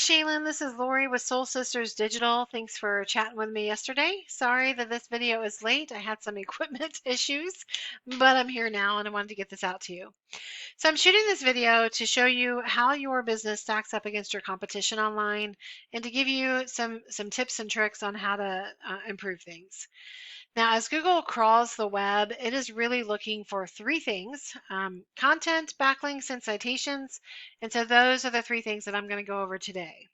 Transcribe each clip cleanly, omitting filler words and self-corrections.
Shaylin, this is Lori with Soul Sisters Digital. Thanks for chatting with me yesterday. Sorry that this video is late. I had some equipment issues, but I'm here now and I wanted to get this out to you. So I'm shooting this video to show you how your business stacks up against your competition online and to give you some tips and tricks on how to improve things. Now, as Google crawls the web, it is really looking for three things: content, backlinks, and citations. And so those are the three things that I'm going to go over today.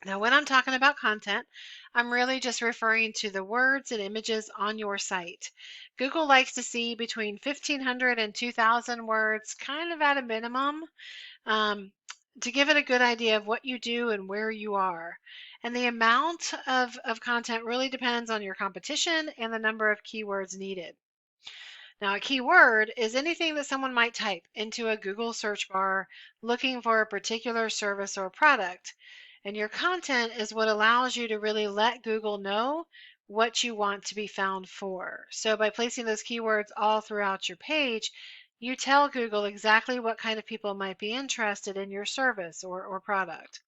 Now, when I'm talking about content, I'm really just referring to the words and images on your site. Google likes to see between 1,500 and 2,000 words, kind of at a minimum, um, to give it a good idea of what you do and where you are. And the amount of content really depends on your competition and the number of keywords needed. Now, a keyword is anything that someone might type into a Google search bar looking for a particular service or product. And your content is what allows you to really let Google know what you want to be found for. So by placing those keywords all throughout your page, you tell Google exactly what kind of people might be interested in your service or product.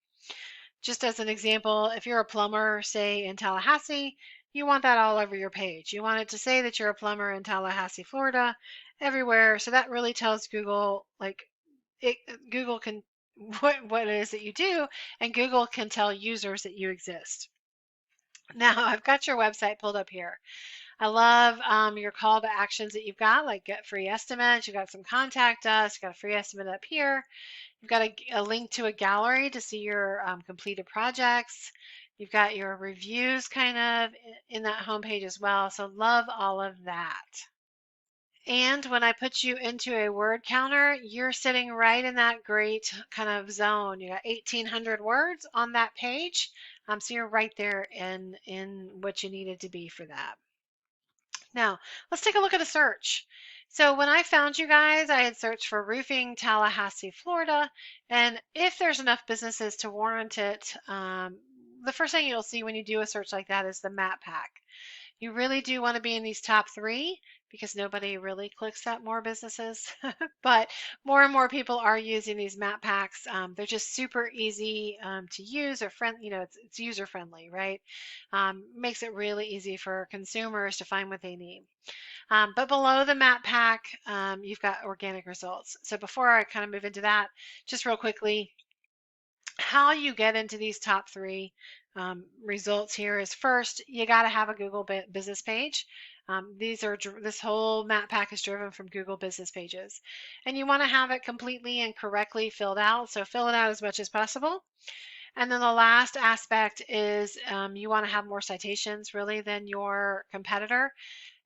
Just as an example, if you're a plumber, say in Tallahassee, you want that all over your page. You want it to say that you're a plumber in Tallahassee, Florida, everywhere. So that really tells Google, Google can what it is that you do, and Google can tell users that you exist. Now I've got your website pulled up here. I love your call to actions that you've got, like get free estimates. You've got some contact us. You've got a free estimate up here. You've got a link to a gallery to see your completed projects. You've got your reviews kind of in that homepage as well. So love all of that. And when I put you into a word counter, you're sitting right in that great kind of zone. You got 1,800 words on that page. So you're right there in what you needed to be for that. Now, let's take a look at a search. So when I found you guys, I had searched for roofing, Tallahassee, Florida, and if there's enough businesses to warrant it, the first thing you'll see when you do a search like that is the map pack. You really do want to be in these top three because nobody really clicks at more businesses, but more and more people are using these map packs. They're just super easy to use, or it's user friendly, right? Makes it really easy for consumers to find what they need. But below the map pack, you've got organic results. So before I kind of move into that, just real quickly, how you get into these top three results here is first, you got to have a Google business page. This whole map pack is driven from Google business pages, and you want to have it completely and correctly filled out. So fill it out as much as possible. And then the last aspect is you want to have more citations really than your competitor.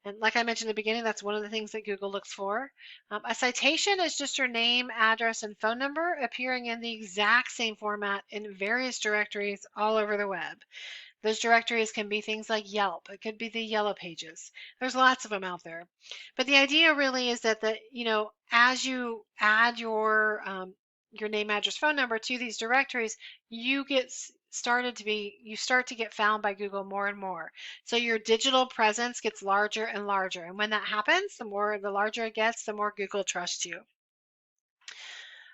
And like I mentioned at the beginning, that's one of the things that Google looks for. A citation is just your name, address, and phone number appearing in the exact same format in various directories all over the web. Those directories can be things like Yelp. It could be the Yellow Pages. There's lots of them out there. But the idea really is that as you add your name, address, phone number to these directories, you start to get found by Google more and more. So your digital presence gets larger and larger. And when that happens, the larger it gets, the more Google trusts you.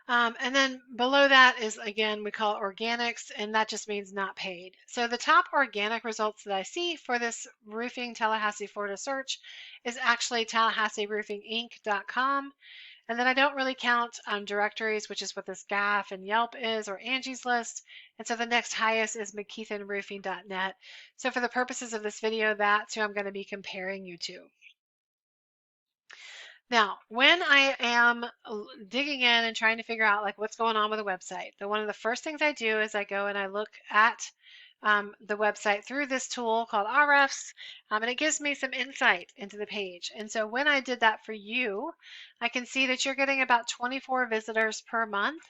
And then below that is, again, we call it organics, and that just means not paid. So the top organic results that I see for this roofing Tallahassee, Florida search is actually TallahasseeRoofingInc.com. And then I don't really count directories, which is what this GAF and Yelp is, or Angie's List. And so the next highest is McKeithenRoofing.net. So for the purposes of this video, that's who I'm going to be comparing you to. Now, when I am digging in and trying to figure out like what's going on with the website, one of the first things I do is I go and I look at the website through this tool called Ahrefs, and it gives me some insight into the page. And so when I did that for you, I can see that you're getting about 24 visitors per month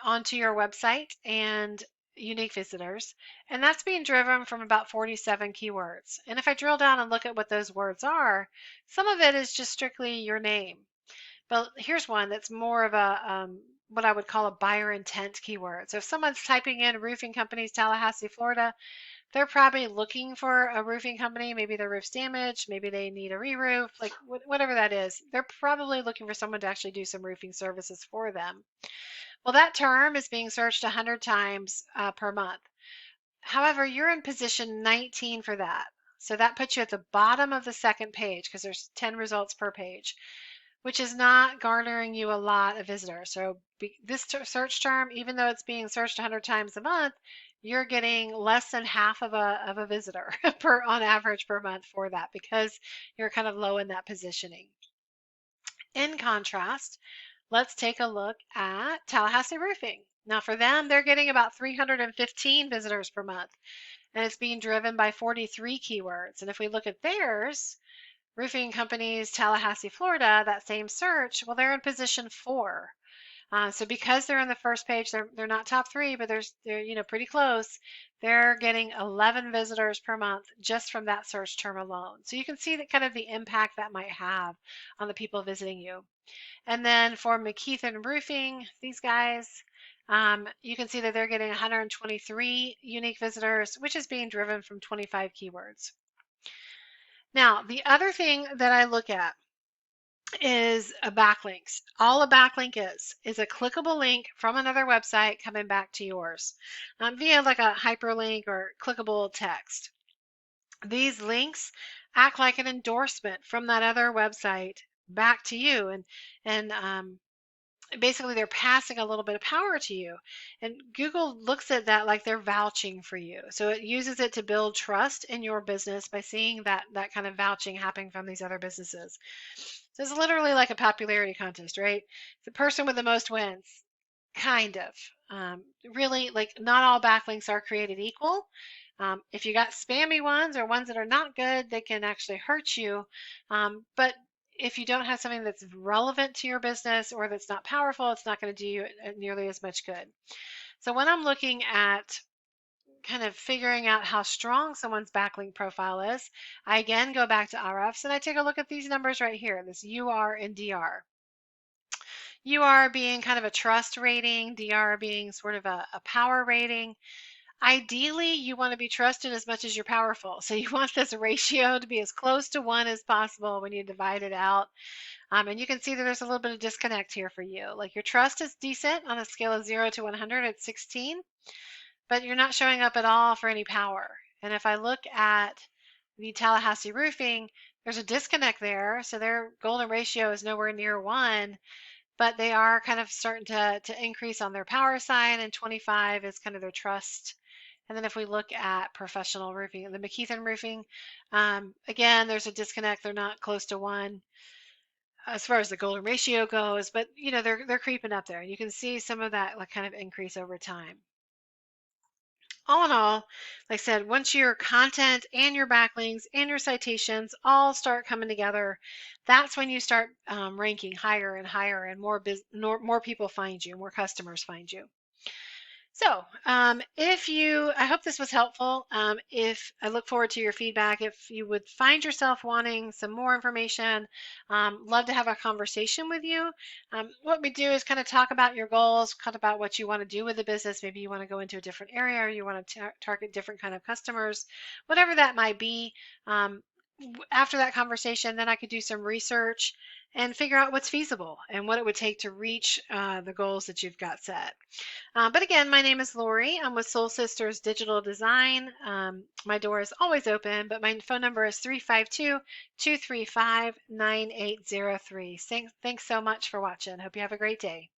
onto your website, and unique visitors, and that's being driven from about 47 keywords. And if I drill down and look at what those words are, some of it is just strictly your name. But here's one that's more of a what I would call a buyer intent keyword. So if someone's typing in roofing companies, Tallahassee, Florida, they're probably looking for a roofing company. Maybe their roof's damaged, maybe they need a re-roof, like whatever that is. They're probably looking for someone to actually do some roofing services for them. Well, that term is being searched 100 times per month. However, you're in position 19 for that. So that puts you at the bottom of the second page because there's 10 results per page, which is not garnering you a lot of visitors. So this search term, even though it's being searched 100 times a month, you're getting less than half of a visitor per on average per month for that because you're kind of low in that positioning. In contrast, let's take a look at Tallahassee Roofing. Now for them, they're getting about 315 visitors per month, and it's being driven by 43 keywords. And if we look at theirs, roofing companies, Tallahassee, Florida, that same search, well, they're in position 4. So because they're in the first page, they're not top 3, but they're pretty close. They're getting 11 visitors per month just from that search term alone. So you can see that kind of the impact that might have on the people visiting you. And then for McKeithen Roofing, these guys, you can see that they're getting 123 unique visitors, which is being driven from 25 keywords. Now, the other thing that I look at is a backlinks. All a backlink is a clickable link from another website coming back to yours via like a hyperlink or clickable text. These links act like an endorsement from that other website back to you, and basically they're passing a little bit of power to you, and Google looks at that like they're vouching for you, so it uses it to build trust in your business by seeing that kind of vouching happening from these other businesses. So it's literally like a popularity contest, right? The person with the most wins, kind of. Really, like not all backlinks are created equal. If you got spammy ones or ones that are not good, they can actually hurt you. But if you don't have something that's relevant to your business or that's not powerful, it's not going to do you nearly as much good. So when I'm looking at kind of figuring out how strong someone's backlink profile is, I again go back to Ahrefs and I take a look at these numbers right here, this UR and DR. UR being kind of a trust rating, DR being sort of a power rating. Ideally, you want to be trusted as much as you're powerful. So you want this ratio to be as close to 1 as possible when you divide it out. And you can see that there's a little bit of disconnect here for you. Like your trust is decent on a scale of 0 to 100 at 16, but you're not showing up at all for any power. And if I look at the Tallahassee Roofing, there's a disconnect there. So their golden ratio is nowhere near 1, but they are kind of starting to increase on their power side, and 25 is kind of their trust. And then if we look at professional roofing, the McKeithen Roofing, again, there's a disconnect. They're not close to 1 as far as the golden ratio goes, but they're creeping up there. You can see some of that like kind of increase over time. All in all, like I said, once your content and your backlinks and your citations all start coming together, that's when you start ranking higher and higher, and more people find you, more customers find you. So I hope this was helpful. If I look forward to your feedback, if you would find yourself wanting some more information, love to have a conversation with you. What we do is kind of talk about your goals, kind of about what you want to do with the business. Maybe you want to go into a different area, or you want to target different kind of customers, whatever that might be. After that conversation, then I could do some research and figure out what's feasible and what it would take to reach the goals that you've got set. But again, my name is Lori. I'm with Soul Sisters Digital Design. My door is always open, but my phone number is 352-235-9803. Thanks so much for watching. Hope you have a great day.